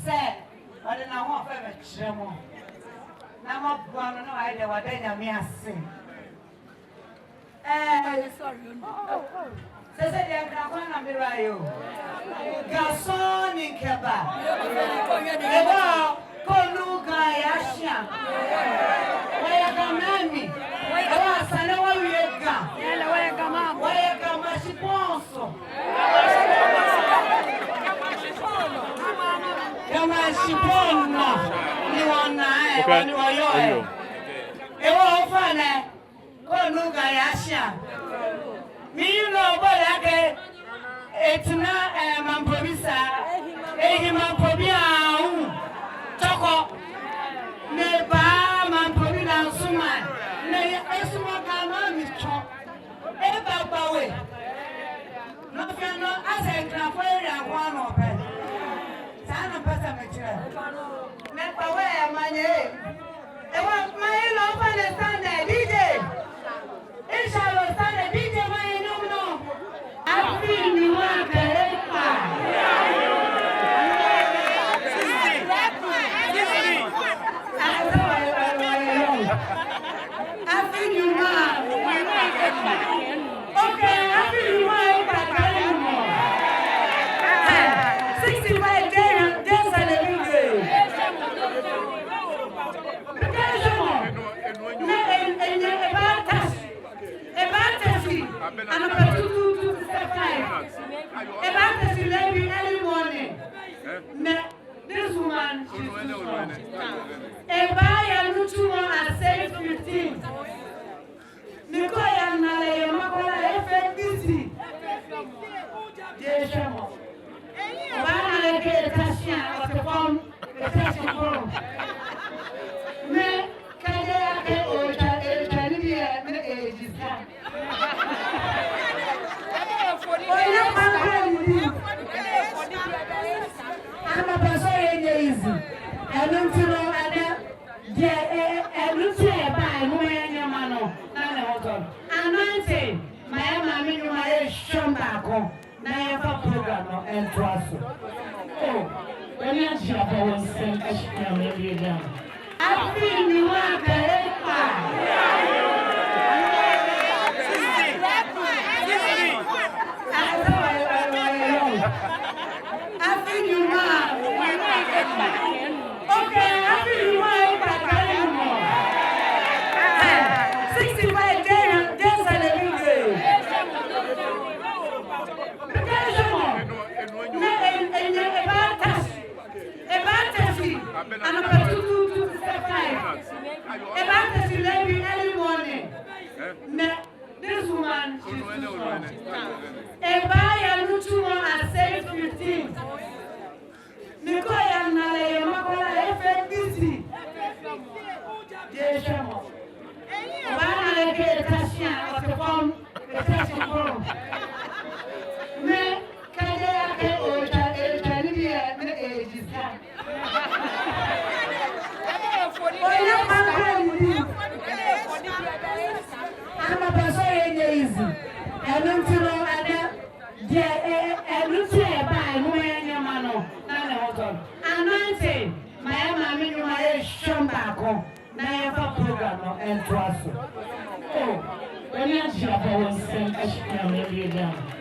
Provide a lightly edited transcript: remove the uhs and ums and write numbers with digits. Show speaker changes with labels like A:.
A: say, I don't know what I'm tremor. Now, McBrown, no idea what they are me sing. Say, they are going to be right. Garçon in Keba. Eba, Koluga Yasha. Where come Mammy? Eba, Sanawa Yega. Where come Mashiponso? Yamashipona. You want nine, you are yours. Eba, Fane. Koluga Yasha. Me, you know, but I get. It's not a man provisor, a man probia, Choco, Neba, man provida, Suman, Nay, Esmogama, Miss Chop, Eba Bawe. Nothing, no, as a grandfather, one open. Sana Passa Mature. Never wear my name. It was my love and Sunday, DJ. It shall stand a DJ, my no. I feel you want to okay, I feel you want to 65 days and a day. Early morning. This woman, she's too strong. A buy a new one at 7:15. Nicoya Nale, Makola, FNBC. Jeshamo. One Tasha of the phone, the Tasha phone. Me, Kaya, or Canadian age is that. I'm a person easy. I don't know I don't say by when your man. Anointing. My mammy, my shun back home. Now you have a program and trust. Oh, when you shop, I will send a ship. I feel you want to I feel you want. Okay, I feel you want back anymore. 65 days and a day. Early morning. This woman, she's too strong. A buy a new one at 7:15. Nicoya Nale, Makola, FNBC. Jeshamo. One Tasha of the phone, the Tasha phone. Me, Kaya, or Canadian age is that. I'm a person easy. I don't know I don't say by when your man. Anointing. My mammy, my shun back home. Now you have a program and trust. Oh, when you shop, I will send a ship.